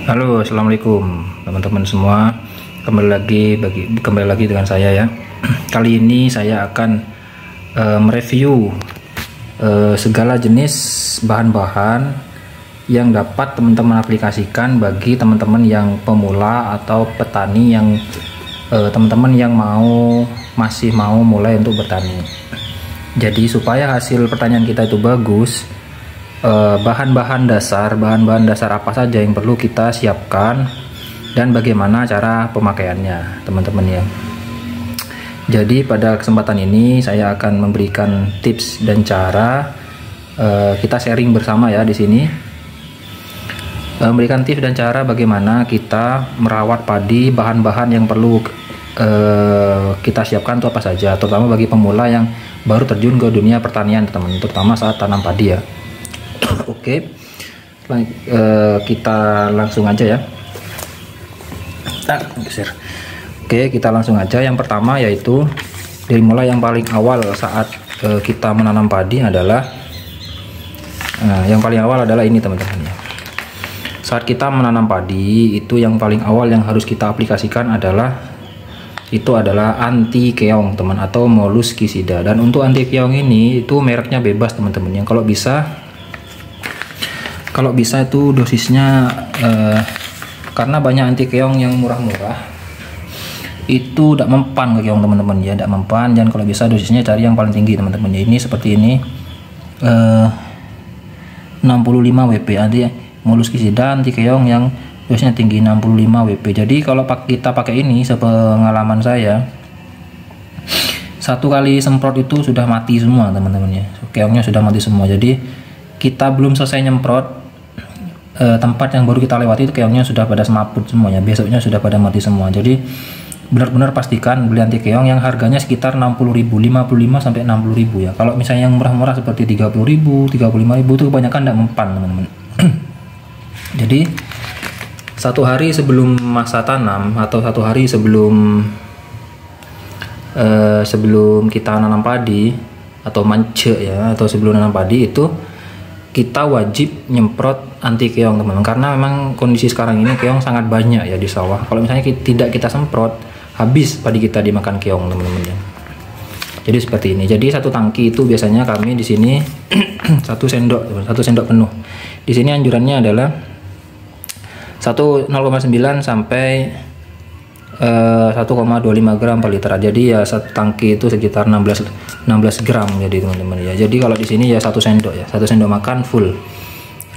Halo, assalamualaikum teman-teman semua. Kembali lagi dengan saya ya. Kali ini saya akan mereview segala jenis bahan-bahan yang dapat teman-teman aplikasikan bagi teman-teman yang pemula atau petani yang teman-teman yang masih mau mulai untuk bertani. Jadi supaya hasil pertanian kita itu bagus, bahan-bahan dasar apa saja yang perlu kita siapkan dan bagaimana cara pemakaiannya teman-teman ya. Jadi pada kesempatan ini saya akan memberikan tips dan cara, kita sharing bersama ya di sini, memberikan tips dan cara bagaimana kita merawat padi, bahan-bahan yang perlu kita siapkan itu apa saja, terutama bagi pemula yang baru terjun ke dunia pertanian teman-teman, terutama saat tanam padi ya. Oke, kita langsung aja ya. Oke, kita langsung aja. Yang pertama yaitu dari mulai yang paling awal saat kita menanam padi adalah ini teman-teman ya. Saat kita menanam padi itu yang paling awal yang harus kita aplikasikan adalah anti keong teman, atau Molluscicida. Dan untuk anti keong ini itu mereknya bebas teman-teman yang kalau bisa itu dosisnya, karena banyak anti keong yang murah-murah itu tidak mempan ke keong teman-teman ya, tidak mempan. Dan kalau bisa dosisnya cari yang paling tinggi teman-teman ya. Ini seperti ini 65 WP anti Molluscicida anti keong yang dosisnya tinggi 65 WP. Jadi kalau kita pakai ini, sepengalaman saya, satu kali semprot itu sudah mati semua teman-teman ya, keongnya sudah mati semua. Jadi kita belum selesai nyemprot, tempat yang baru kita lewati itu keongnya sudah pada semaput semuanya, besoknya sudah pada mati semua. Jadi benar-benar pastikan beli anti keong yang harganya sekitar 60.000, 55 sampai 60.000 ya. Kalau misalnya yang murah-murah seperti 30.000, 35.000 itu kebanyakan tidak mempan teman-teman. Jadi satu hari sebelum masa tanam atau satu hari sebelum kita nanam padi atau mance ya, atau sebelum nanam padi itu kita wajib nyemprot anti keong teman-teman, karena memang kondisi sekarang ini keong sangat banyak ya di sawah. Kalau misalnya tidak kita semprot, habis padi kita dimakan keong teman-teman ya. Jadi seperti ini. Jadi satu tangki itu biasanya kami di sini satu sendok penuh. Di sini anjurannya adalah 0,9 sampai 1,25 gram per liter. Jadi ya satu tangki itu sekitar 16 gram jadi teman-teman ya. Jadi kalau di sini ya satu sendok makan full.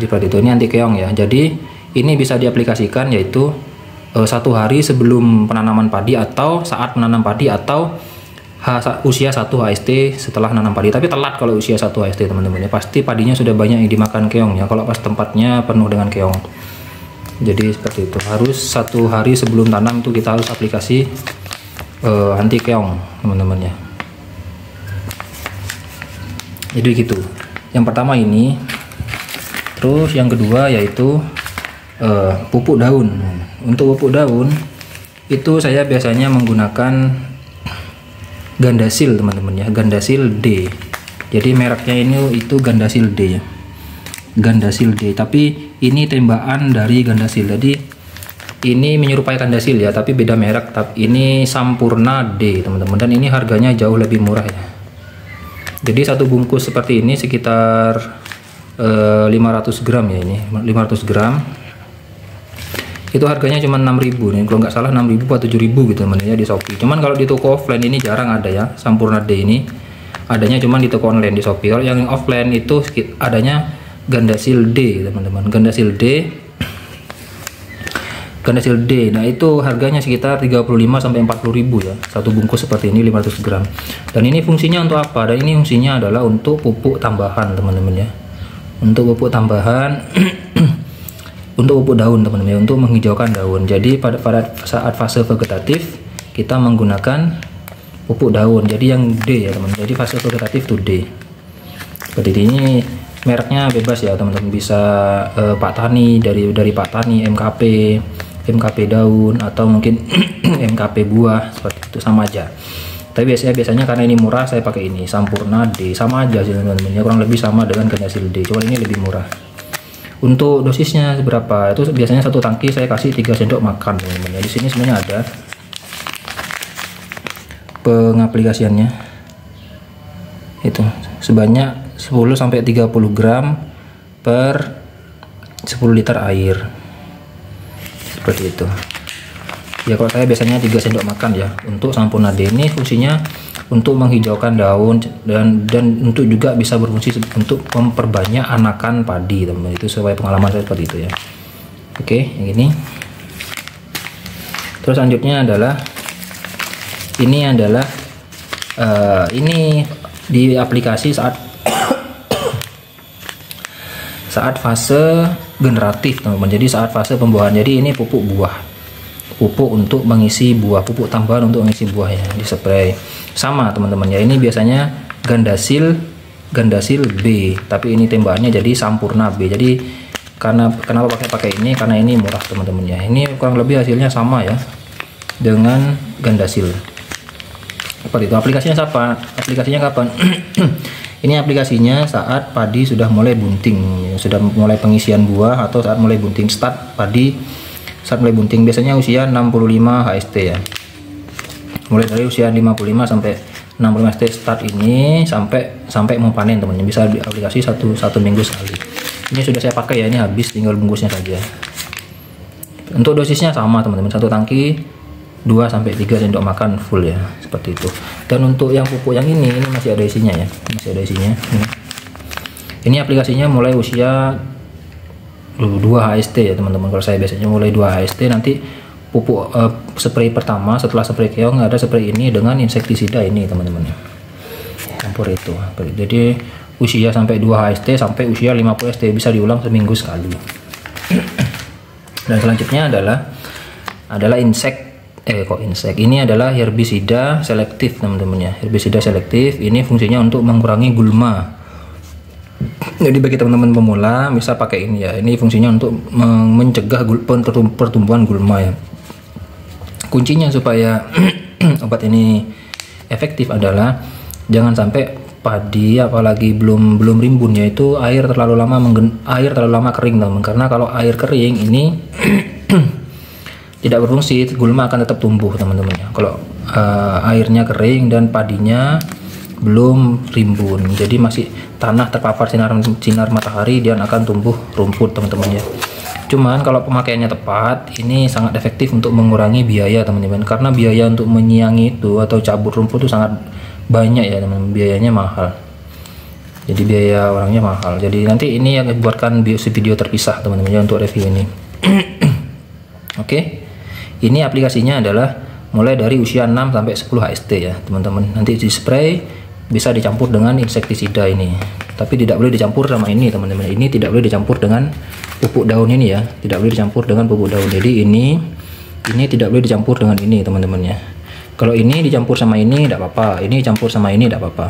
Seperti itu. Ini anti keong ya. Jadi ini bisa diaplikasikan yaitu satu hari sebelum penanaman padi atau saat menanam padi atau usia 1 HST setelah nanam padi. Tapi telat kalau usia 1 HST teman-teman ya. Pasti padinya sudah banyak yang dimakan keong ya, kalau pas tempatnya penuh dengan keong. Jadi seperti itu, harus satu hari sebelum tanam itu kita harus aplikasi anti keong teman-teman ya. Jadi gitu, yang pertama ini. Terus yang kedua yaitu pupuk daun. Untuk pupuk daun itu saya biasanya menggunakan Gandasil teman-teman ya, Gandasil D. Jadi mereknya itu Gandasil D ya, Gandasil D. Tapi ini tembakan dari Gandasil. Jadi ini menyerupai Gandasil ya, tapi beda merek. Tapi ini Sampurna D teman-teman, dan ini harganya jauh lebih murah ya. Jadi satu bungkus seperti ini sekitar 500 gram ya, ini 500 gram itu harganya cuma 6.000 nih, kalau nggak salah 6.000 atau 7.000 gitu teman-teman ya di Shopee. Cuman kalau di toko offline ini jarang ada ya, Sampurna D ini adanya cuma di toko online di Shopee. Kalau yang offline itu adanya Gandasil D teman-teman, Gandasil D. Nah itu harganya sekitar 35 sampai 40.000 ya, satu bungkus seperti ini 500 gram. Dan ini fungsinya untuk apa? Dan ini fungsinya adalah untuk pupuk tambahan teman-teman ya, untuk pupuk tambahan untuk pupuk daun teman-teman ya, untuk menghijaukan daun. Jadi pada saat fase vegetatif kita menggunakan pupuk daun, jadi yang D ya teman-teman. Jadi fase vegetatif itu D. Seperti ini. Mereknya bebas ya teman-teman, bisa Pak Tani, dari Pak Tani, MKP daun, atau mungkin MKP buah, seperti itu sama aja. Tapi biasanya karena ini murah saya pakai ini Sampurna D, sama aja sih teman-teman ya, kurang lebih sama dengan Gandasil D, cuma ini lebih murah. Untuk dosisnya berapa? Itu biasanya satu tangki saya kasih 3 sendok makan teman-teman. Di sini sebenarnya ada pengaplikasiannya. Itu sebanyak 10 sampai 30 gram per 10 liter air. Seperti itu. Ya kalau saya biasanya 3 sendok makan ya. Untuk Sampoerna-D ini fungsinya untuk menghijaukan daun dan untuk juga bisa berfungsi untuk memperbanyak anakan padi teman-teman. Itu sesuai pengalaman saya seperti itu ya. Oke, yang ini. Terus selanjutnya adalah ini di aplikasi saat fase generatif teman-teman. Jadi saat fase pembuahan. Jadi ini pupuk buah. Pupuk untuk mengisi buah, pupuk tambahan untuk mengisi buah ya, di spray. Sama teman-teman ya, ini biasanya Gandasil B, tapi ini tembakannya jadi Sampoerna B. Jadi kenapa pakai ini? Karena ini murah teman-teman ya. Ini kurang lebih hasilnya sama ya dengan Gandasil. Seperti itu. Aplikasinya kapan? Ini aplikasinya saat padi sudah mulai bunting, sudah mulai pengisian buah atau saat mulai bunting, saat mulai bunting. Biasanya usia 65 HST ya. Mulai dari usia 55 sampai 65 HST start ini sampai mau panen teman-teman. Bisa di aplikasi satu minggu sekali. Ini sudah saya pakai ya, ini habis, tinggal bungkusnya saja. Untuk dosisnya sama teman-teman, satu tangki 2 sampai 3 sendok makan full ya, seperti itu. Dan untuk yang pupuk yang ini masih ada isinya ya, masih ada isinya. Ini aplikasinya mulai usia 2 HST ya teman-teman. Kalau saya biasanya mulai 2 HST, nanti pupuk spray pertama setelah spray keong ada spray ini dengan insektisida ini teman-teman ya. Campur itu. Jadi usia sampai 2 HST sampai usia 50 HST, bisa diulang seminggu sekali. Dan selanjutnya adalah ini adalah herbisida selektif teman-teman ya. Herbisida selektif ini fungsinya untuk mengurangi gulma. Jadi bagi teman-teman pemula bisa pakai ini ya. Ini fungsinya untuk mencegah pertumbuhan gulma ya. Kuncinya supaya obat ini efektif adalah jangan sampai padi apalagi belum rimbun, yaitu air terlalu lama kering teman. Karena kalau air kering ini tidak berfungsi, gulma akan tetap tumbuh teman-teman ya. Kalau airnya kering dan padinya belum rimbun, jadi masih tanah terpapar sinar matahari, dia akan tumbuh rumput teman-teman ya. Cuman kalau pemakaiannya tepat, ini sangat efektif untuk mengurangi biaya teman-teman, karena biaya untuk menyiangi itu atau cabut rumput itu sangat banyak ya teman-teman, biayanya mahal. Jadi biaya orangnya mahal. Jadi nanti ini yang buatkan video terpisah teman-teman ya untuk review ini. Oke. Ini aplikasinya adalah mulai dari usia 6 sampai 10 HST ya teman-teman. Nanti di spray bisa dicampur dengan insektisida ini, tapi tidak boleh dicampur sama ini teman-teman. Ini tidak boleh dicampur dengan pupuk daun ini ya, tidak boleh dicampur dengan pupuk daun. Jadi ini tidak boleh dicampur dengan ini teman-teman ya. Kalau ini dicampur sama ini tidak apa-apa, ini campur sama ini tidak apa-apa,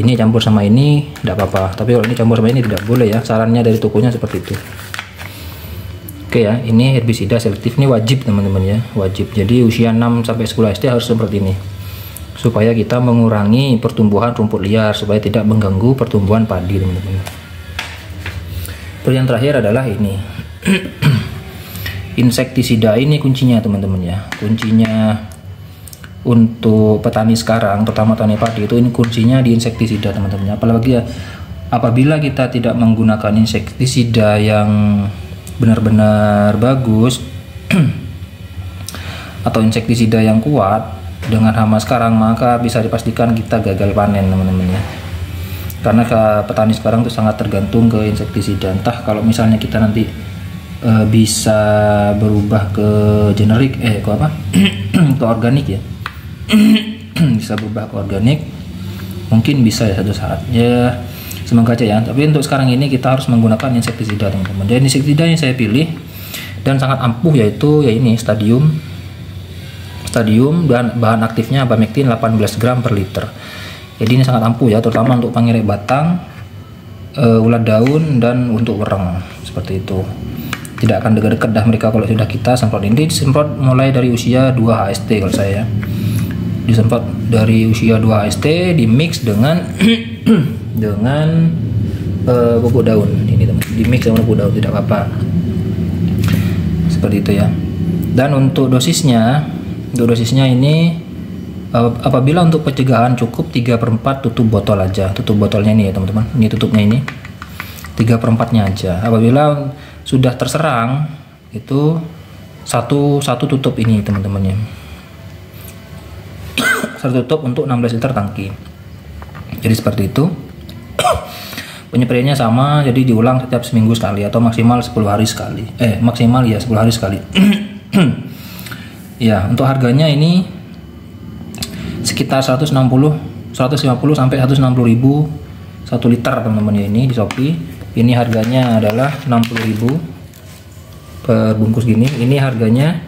ini campur sama ini tidak apa-apa, tapi kalau ini campur sama ini tidak boleh ya. Sarannya dari tokonya seperti itu. Oke ya, ini herbisida selektif ini wajib teman-teman ya, wajib. Jadi usia 6 sampai 10 HST harus seperti ini, supaya kita mengurangi pertumbuhan rumput liar, supaya tidak mengganggu pertumbuhan padi teman-teman. Terus yang terakhir adalah ini insektisida. Ini kuncinya teman-teman ya, kuncinya untuk petani sekarang, terutama petani padi itu, ini kuncinya di insektisida teman-teman. Apalagi ya apabila kita tidak menggunakan insektisida yang benar-benar bagus atau insektisida yang kuat dengan hama sekarang, maka bisa dipastikan kita gagal panen teman-teman ya. Karena petani sekarang itu sangat tergantung ke insektisida. Entah kalau misalnya kita nanti bisa berubah ke generik ke ke organik ya. Bisa berubah ke organik, mungkin bisa ya satu saat ya, semoga aja ya. Tapi untuk sekarang ini kita harus menggunakan insektisida teman-teman. Dan insektisida yang saya pilih dan sangat ampuh yaitu ya ini stadium, dan bahan aktifnya abamectin 18 gram per liter. Jadi ini sangat ampuh ya, terutama untuk pangirek batang, ulat daun, dan untuk wereng seperti itu. Tidak akan dekat-dekat dah mereka kalau sudah kita semprot. Ini disemprot mulai dari usia 2 HST kalau saya ya. Disemprot dari usia 2 HST, di mix dengan dengan pupuk daun ini teman. di mix sama rumput daun, tidak apa-apa. Seperti itu ya. Dan untuk dosisnya ini apabila untuk pencegahan cukup 3/4 tutup botol aja. Tutup botolnya ini ya teman-teman, ini tutupnya ini 3/4-nya aja. Apabila sudah terserang itu satu tutup ini teman-teman ya. Satu tutup untuk 16 liter tangki. Jadi seperti itu. Penyepraiannya sama, jadi diulang setiap seminggu sekali atau maksimal 10 hari sekali. Maksimal ya 10 hari sekali. Ya, untuk harganya ini sekitar 150 sampai 160 ribu 1 liter teman-teman ya, ini di Shopee. Ini harganya adalah 60 ribu per bungkus gini. Ini harganya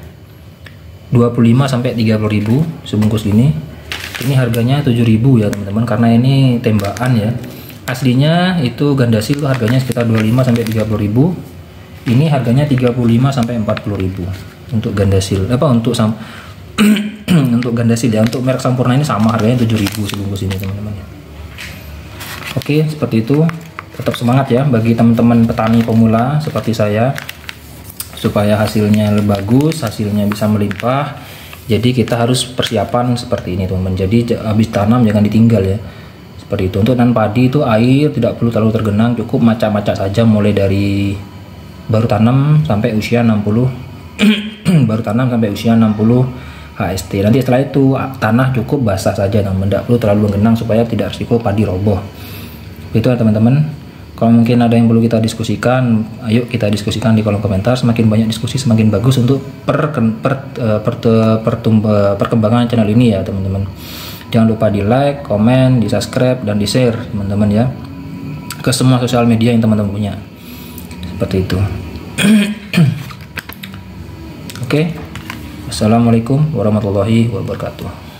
25 sampai 30 ribu sebungkus gini. Ini harganya 7 ribu ya teman-teman, karena ini tembakan ya. Aslinya itu Gandasil itu harganya sekitar 25 sampai 30 ribu. Ini harganya 35 sampai 40 ribu untuk Gandasil. Untuk Gandasil ya, untuk merek Sampurna ini sama harganya 7.000 sebungkus ini teman-teman ya. Oke, seperti itu. Tetap semangat ya bagi teman-teman petani pemula seperti saya, supaya hasilnya lebih bagus, hasilnya bisa melimpah. Jadi kita harus persiapan seperti ini teman-teman. Jadi habis tanam jangan ditinggal ya. Seperti itu. Untuk nan padi itu air tidak perlu terlalu tergenang, cukup macak-macak saja mulai dari baru tanam sampai usia 60 baru tanam sampai usia 60 HST. Nanti setelah itu tanah cukup basah saja teman-teman, tidak perlu terlalu menggenang supaya tidak risiko padi roboh. Itu ya teman-teman. Kalau mungkin ada yang perlu kita diskusikan, ayo kita diskusikan di kolom komentar. Semakin banyak diskusi semakin bagus untuk perkembangan channel ini ya teman-teman. Jangan lupa di like, komen, di subscribe, dan di share teman-teman ya, ke semua sosial media yang teman-teman punya. Seperti itu. Oke. Assalamualaikum warahmatullahi wabarakatuh.